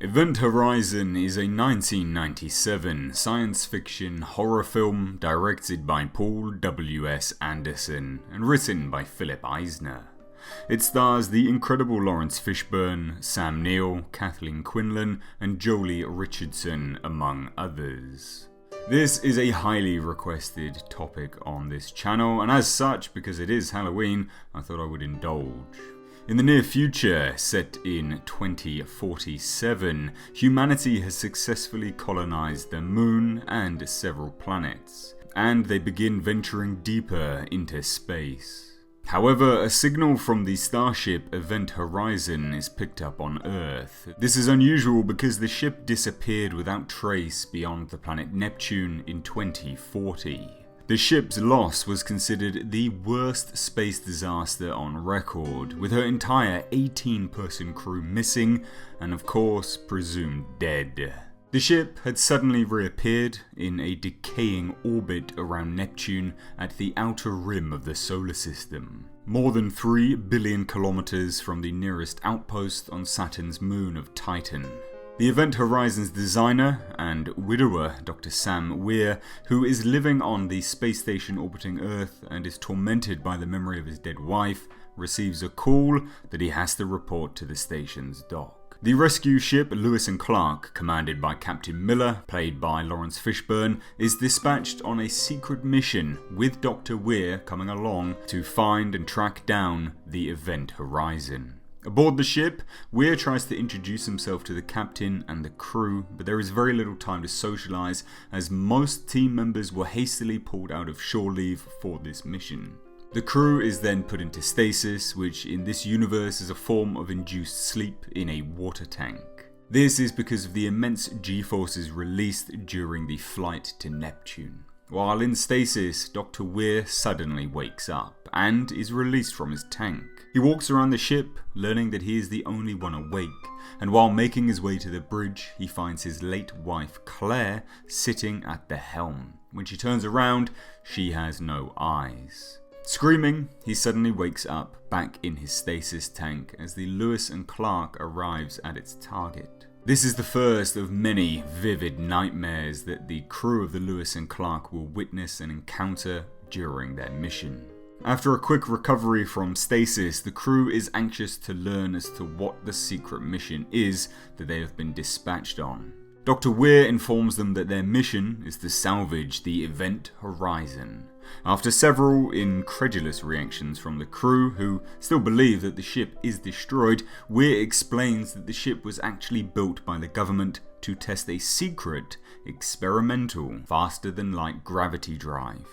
Event Horizon is a 1997 science fiction horror film directed by Paul W.S. Anderson and written by Philip Eisner. It stars the incredible Laurence Fishburne, Sam Neill, Kathleen Quinlan, and Jolie Richardson, among others. This is a highly requested topic on this channel, and as such, because it is Halloween, I thought I would indulge. In the near future, set in 2047, humanity has successfully colonized the moon and several planets, and they begin venturing deeper into space. However, a signal from the starship Event Horizon is picked up on Earth. This is unusual because the ship disappeared without trace beyond the planet Neptune in 2040. The ship's loss was considered the worst space disaster on record, with her entire 18-person crew missing and of course presumed dead. The ship had suddenly reappeared in a decaying orbit around Neptune at the outer rim of the solar system, more than 3 billion kilometers from the nearest outpost on Saturn's moon of Titan. The Event Horizon's designer and widower, Dr. Sam Weir, who is living on the space station orbiting Earth and is tormented by the memory of his dead wife, receives a call that he has to report to the station's dock. The rescue ship Lewis and Clark, commanded by Captain Miller, played by Laurence Fishburne, is dispatched on a secret mission with Dr. Weir coming along to find and track down the Event Horizon. Aboard the ship, Weir tries to introduce himself to the captain and the crew, but there is very little time to socialise as most team members were hastily pulled out of shore leave for this mission. The crew is then put into stasis, which in this universe is a form of induced sleep in a water tank. This is because of the immense G-forces released during the flight to Neptune. While in stasis, Dr. Weir suddenly wakes up and is released from his tank. He walks around the ship, learning that he is the only one awake, and while making his way to the bridge, he finds his late wife Claire sitting at the helm. When she turns around, she has no eyes. Screaming, he suddenly wakes up back in his stasis tank as the Lewis and Clark arrives at its target. This is the first of many vivid nightmares that the crew of the Lewis and Clark will witness and encounter during their mission. After a quick recovery from stasis, the crew is anxious to learn as to what the secret mission is that they have been dispatched on. Dr. Weir informs them that their mission is to salvage the Event Horizon. After several incredulous reactions from the crew, who still believe that the ship is destroyed, Weir explains that the ship was actually built by the government to test a secret, experimental, faster-than-light gravity drive.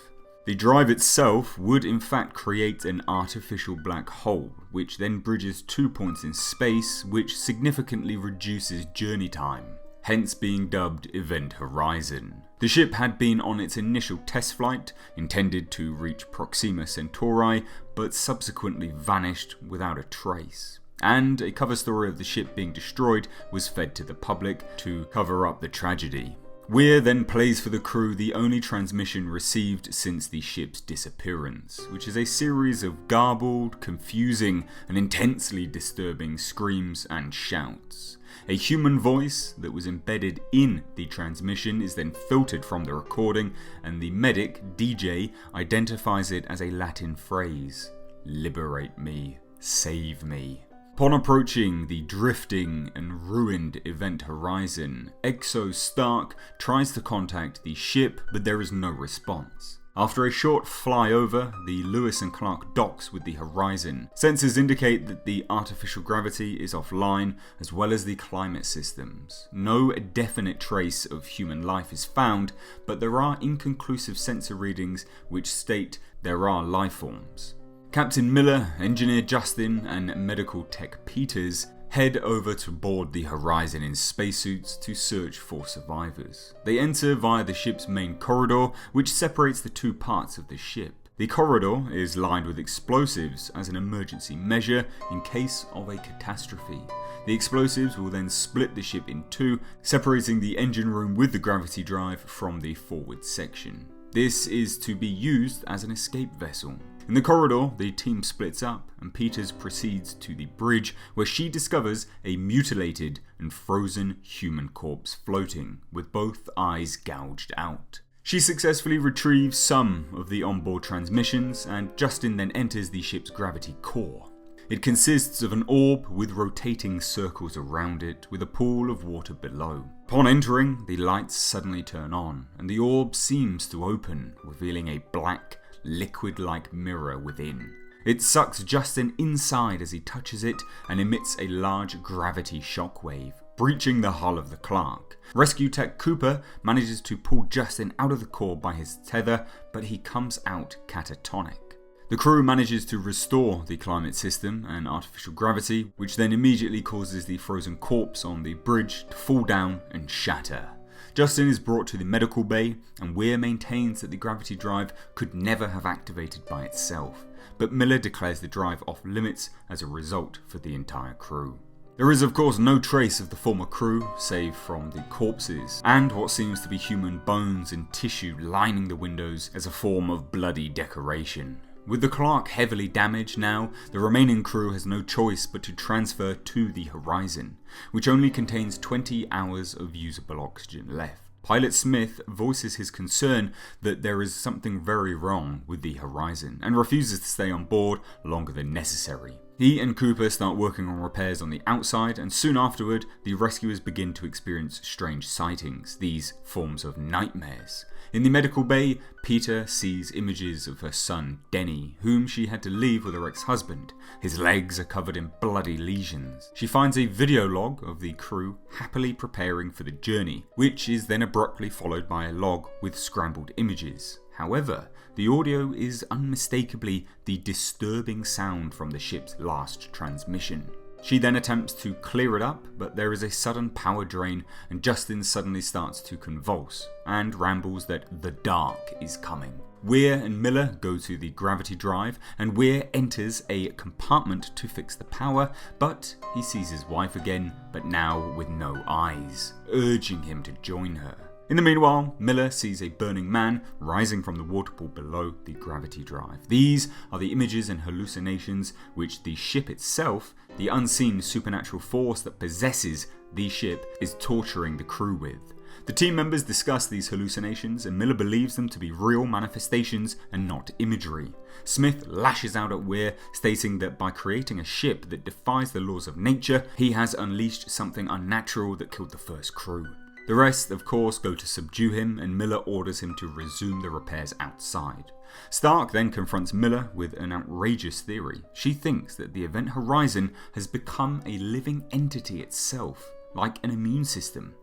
The drive itself would in fact create an artificial black hole, which then bridges 2 points in space, which significantly reduces journey time, hence being dubbed Event Horizon. The ship had been on its initial test flight, intended to reach Proxima Centauri, but subsequently vanished without a trace. And a cover story of the ship being destroyed was fed to the public to cover up the tragedy. Weir then plays for the crew the only transmission received since the ship's disappearance, which is a series of garbled, confusing, and intensely disturbing screams and shouts. A human voice that was embedded in the transmission is then filtered from the recording, and the medic, DJ, identifies it as a Latin phrase: "Liberate me, save me." Upon approaching the drifting and ruined Event Horizon, Exo Stark tries to contact the ship, but there is no response. After a short flyover, the Lewis and Clark docks with the Horizon. Sensors indicate that the artificial gravity is offline, as well as the climate systems. No definite trace of human life is found, but there are inconclusive sensor readings which state there are life forms. Captain Miller, Engineer Justin, and Medical Tech Peters head over to board the Horizon in spacesuits to search for survivors. They enter via the ship's main corridor, which separates the two parts of the ship. The corridor is lined with explosives as an emergency measure in case of a catastrophe. The explosives will then split the ship in two, separating the engine room with the gravity drive from the forward section. This is to be used as an escape vessel. In the corridor, the team splits up, and Peters proceeds to the bridge where she discovers a mutilated and frozen human corpse floating, with both eyes gouged out. She successfully retrieves some of the onboard transmissions, and Justin then enters the ship's gravity core. It consists of an orb with rotating circles around it, with a pool of water below. Upon entering, the lights suddenly turn on, and the orb seems to open, revealing a black, liquid-like mirror within. It sucks Justin inside as he touches it and emits a large gravity shockwave, breaching the hull of the Clark. Rescue tech Cooper manages to pull Justin out of the core by his tether, but he comes out catatonic. The crew manages to restore the climate system and artificial gravity, which then immediately causes the frozen corpse on the bridge to fall down and shatter. Justin is brought to the medical bay, and Weir maintains that the gravity drive could never have activated by itself, but Miller declares the drive off limits as a result for the entire crew. There is of course no trace of the former crew, save from the corpses, and what seems to be human bones and tissue lining the windows as a form of bloody decoration. With the Clark heavily damaged now, the remaining crew has no choice but to transfer to the Horizon, which only contains 20 hours of usable oxygen left. Pilot Smith voices his concern that there is something very wrong with the Horizon, and refuses to stay on board longer than necessary. He and Cooper start working on repairs on the outside, and soon afterward, the rescuers begin to experience strange sightings, these forms of nightmares. In the medical bay, Peter sees images of her son, Denny, whom she had to leave with her ex-husband. His legs are covered in bloody lesions. She finds a video log of the crew happily preparing for the journey, which is then abruptly followed by a log with scrambled images. However, the audio is unmistakably the disturbing sound from the ship's last transmission. She then attempts to clear it up, but there is a sudden power drain, and Justin suddenly starts to convulse and rambles that the dark is coming. Weir and Miller go to the gravity drive, and Weir enters a compartment to fix the power, but he sees his wife again, but now with no eyes, urging him to join her. In the meanwhile, Miller sees a burning man rising from the water pool below the gravity drive. These are the images and hallucinations which the ship itself, the unseen supernatural force that possesses the ship, is torturing the crew with. The team members discuss these hallucinations, and Miller believes them to be real manifestations and not imagery. Smith lashes out at Weir, stating that by creating a ship that defies the laws of nature, he has unleashed something unnatural that killed the first crew. The rest, of course, go to subdue him, and Miller orders him to resume the repairs outside. Stark then confronts Miller with an outrageous theory. She thinks that the Event Horizon has become a living entity itself, like an immune system.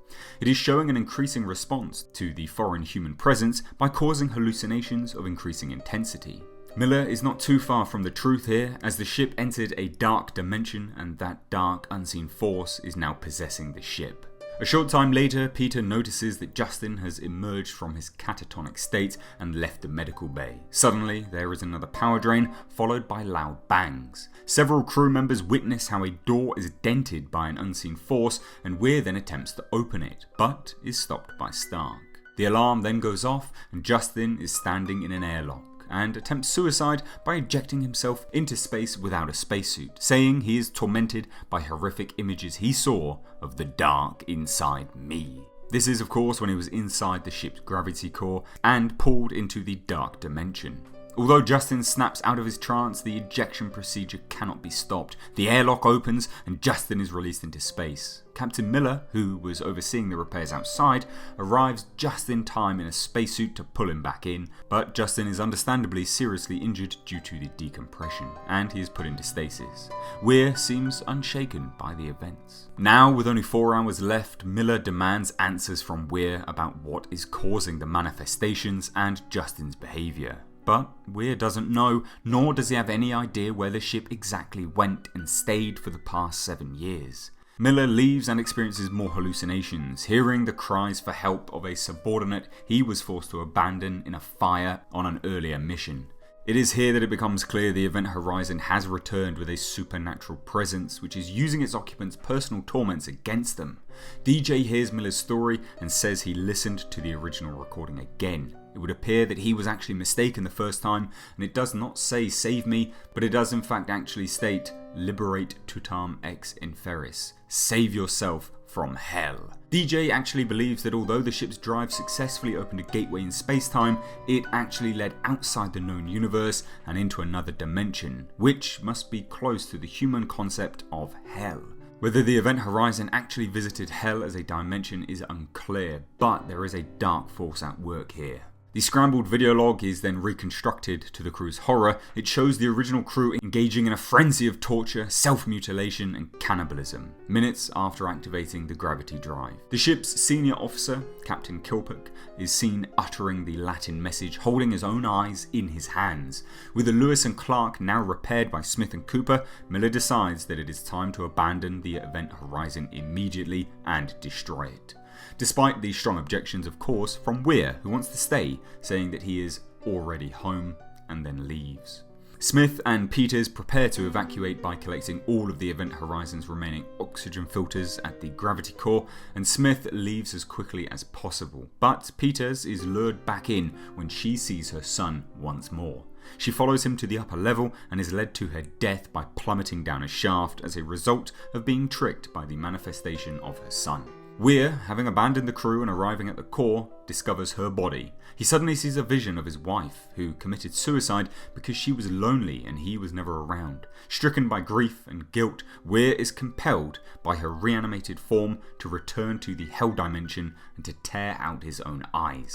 It is showing an increasing response to the foreign human presence by causing hallucinations of increasing intensity. Miller is not too far from the truth here, as the ship entered a dark dimension, and that dark, unseen force is now possessing the ship. A short time later, Peter notices that Justin has emerged from his catatonic state and left the medical bay. Suddenly, there is another power drain, followed by loud bangs. Several crew members witness how a door is dented by an unseen force, and Weir then attempts to open it, but is stopped by Stark. The alarm then goes off, and Justin is standing in an airlock, and attempts suicide by ejecting himself into space without a spacesuit, saying he is tormented by horrific images he saw of the dark inside me. This is of course when he was inside the ship's gravity core and pulled into the dark dimension. Although Justin snaps out of his trance, the ejection procedure cannot be stopped. The airlock opens and Justin is released into space. Captain Miller, who was overseeing the repairs outside, arrives just in time in a spacesuit to pull him back in, but Justin is understandably seriously injured due to the decompression, and he is put into stasis. Weir seems unshaken by the events. Now, with only 4 hours left, Miller demands answers from Weir about what is causing the manifestations and Justin's behaviour. But Weir doesn't know, nor does he have any idea where the ship exactly went and stayed for the past 7 years. Miller leaves and experiences more hallucinations, hearing the cries for help of a subordinate he was forced to abandon in a fire on an earlier mission. It is here that it becomes clear the Event Horizon has returned with a supernatural presence which is using its occupants' personal torments against them. DJ hears Miller's story and says he listened to the original recording again. It would appear that he was actually mistaken the first time, and it does not say save me, but it does in fact actually state liberate tutam ex inferis, save yourself from hell. DJ actually believes that although the ship's drive successfully opened a gateway in space-time, it actually led outside the known universe and into another dimension, which must be close to the human concept of hell. Whether the Event Horizon actually visited hell as a dimension is unclear, but there is a dark force at work here. The scrambled video log is then reconstructed to the crew's horror. It shows the original crew engaging in a frenzy of torture, self-mutilation and cannibalism, minutes after activating the gravity drive. The ship's senior officer, Captain Kilpack, is seen uttering the Latin message, holding his own eyes in his hands. With the Lewis and Clark now repaired by Smith and Cooper, Miller decides that it is time to abandon the Event Horizon immediately and destroy it. Despite the strong objections, of course, from Weir, who wants to stay, saying that he is already home, and then leaves. Smith and Peters prepare to evacuate by collecting all of the Event Horizon's remaining oxygen filters at the gravity core, and Smith leaves as quickly as possible. But Peters is lured back in when she sees her son once more. She follows him to the upper level and is led to her death by plummeting down a shaft as a result of being tricked by the manifestation of her son. Weir, having abandoned the crew and arriving at the core, discovers her body. He suddenly sees a vision of his wife, who committed suicide because she was lonely and he was never around. Stricken by grief and guilt, Weir is compelled by her reanimated form to return to the Hell Dimension and to tear out his own eyes.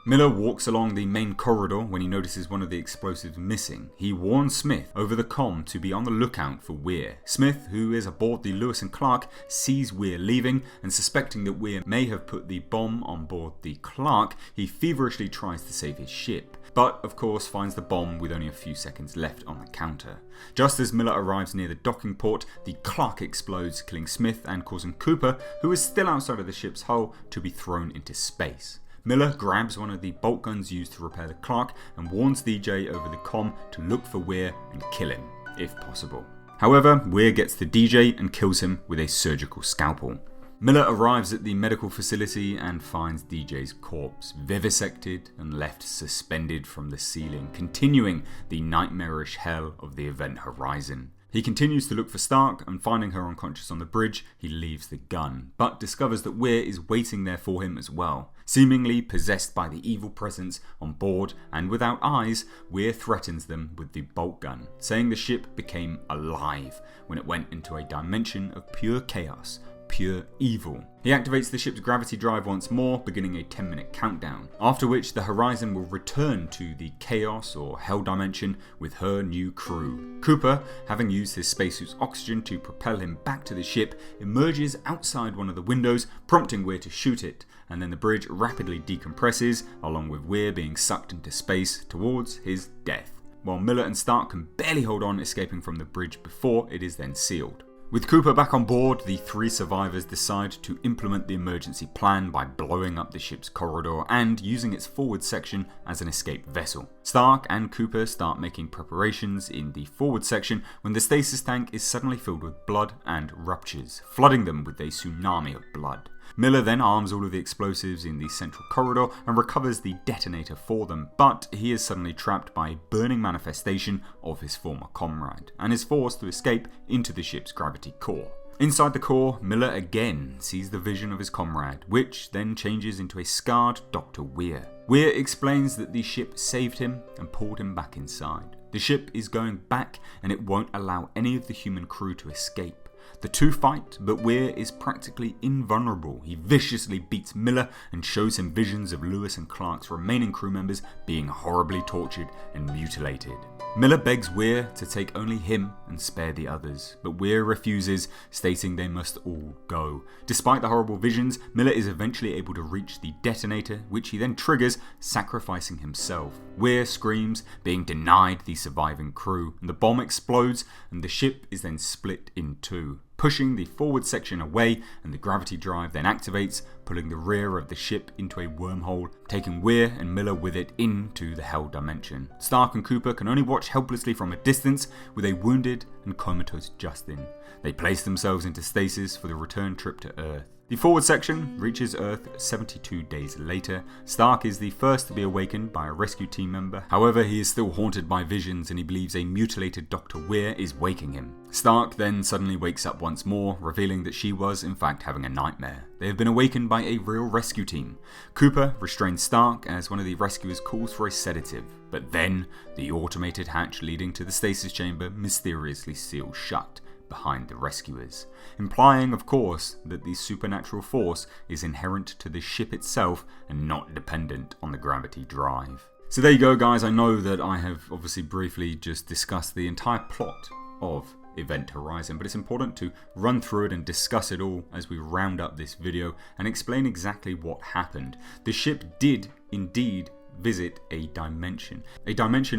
Miller walks along the main corridor when he notices one of the explosives missing. He warns Smith over the comm to be on the lookout for Weir. Smith, who is aboard the Lewis and Clark, sees Weir leaving, and suspecting that Weir may have put the bomb on board the Clark, he feverishly tries to save his ship, but of course finds the bomb with only a few seconds left on the counter. Just as Miller arrives near the docking port, the Clark explodes, killing Smith and causing Cooper, who is still outside of the ship's hull, to be thrown into space. Miller grabs one of the bolt guns used to repair the Clark and warns DJ over the comm to look for Weir and kill him, if possible. However, Weir gets to DJ and kills him with a surgical scalpel. Miller arrives at the medical facility and finds DJ's corpse vivisected and left suspended from the ceiling, continuing the nightmarish hell of the Event Horizon. He continues to look for Stark, and finding her unconscious on the bridge, he leaves the gun, but discovers that Weir is waiting there for him as well. Seemingly possessed by the evil presence on board and without eyes, Weir threatens them with the bolt gun, saying the ship became alive when it went into a dimension of pure chaos, pure evil. He activates the ship's gravity drive once more, beginning a 10-minute countdown, after which the Horizon will return to the chaos or hell dimension with her new crew. Cooper, having used his spacesuit's oxygen to propel him back to the ship, emerges outside one of the windows, prompting Weir to shoot it, and then the bridge rapidly decompresses, along with Weir being sucked into space towards his death, while Miller and Stark can barely hold on, escaping from the bridge before it is then sealed. With Cooper back on board, the three survivors decide to implement the emergency plan by blowing up the ship's corridor and using its forward section as an escape vessel. Stark and Cooper start making preparations in the forward section when the stasis tank is suddenly filled with blood and ruptures, flooding them with a tsunami of blood. Miller then arms all of the explosives in the central corridor and recovers the detonator for them, but he is suddenly trapped by a burning manifestation of his former comrade and is forced to escape into the ship's gravity core. Inside the core, Miller again sees the vision of his comrade, which then changes into a scarred Dr. Weir. Weir explains that the ship saved him and pulled him back inside. The ship is going back and it won't allow any of the human crew to escape. The two fight, but Weir is practically invulnerable. He viciously beats Miller and shows him visions of Lewis and Clark's remaining crew members being horribly tortured and mutilated. Miller begs Weir to take only him and spare the others, but Weir refuses, stating they must all go. Despite the horrible visions, Miller is eventually able to reach the detonator, which he then triggers, sacrificing himself. Weir screams, being denied the surviving crew, and the bomb explodes and the ship is then split in two. pushing the forward section away, and the gravity drive then activates, pulling the rear of the ship into a wormhole, taking Weir and Miller with it into the Hell dimension. Stark and Cooper can only watch helplessly from a distance with a wounded and comatose Justin. They place themselves into stasis for the return trip to Earth. The forward section reaches Earth 72 days later. Stark is the first to be awakened by a rescue team member. However, he is still haunted by visions and he believes a mutilated Dr. Weir is waking him. Stark then suddenly wakes up once more, revealing that she was in fact having a nightmare. They have been awakened by a real rescue team. Cooper restrains Stark as one of the rescuers calls for a sedative, but then the automated hatch leading to the stasis chamber mysteriously seals shut behind the rescuers, implying of course that the supernatural force is inherent to the ship itself and not dependent on the gravity drive. So there you go guys, I know that I have obviously briefly just discussed the entire plot of Event Horizon, but it's important to run through it and discuss it all as we round up this video and explain exactly what happened. The ship did indeed visit a dimension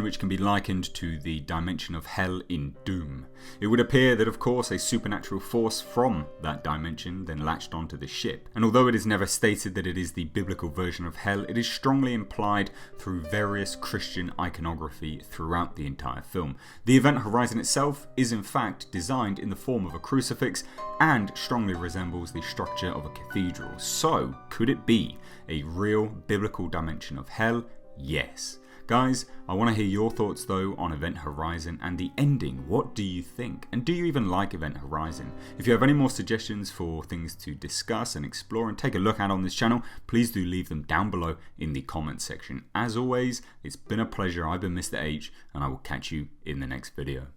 which can be likened to the dimension of hell in Doom. It would appear that of course a supernatural force from that dimension then latched onto the ship, and although it is never stated that it is the biblical version of hell, it is strongly implied through various Christian iconography throughout the entire film. The Event Horizon itself is in fact designed in the form of a crucifix and strongly resembles the structure of a cathedral. So could it be a real biblical dimension of hell? Yes. Guys, I want to hear your thoughts though on Event Horizon and the ending. What do you think? And do you even like Event Horizon? If you have any more suggestions for things to discuss and explore and take a look at on this channel, please do leave them down below in the comments section. As always, it's been a pleasure. I've been Mr. H, and I will catch you in the next video.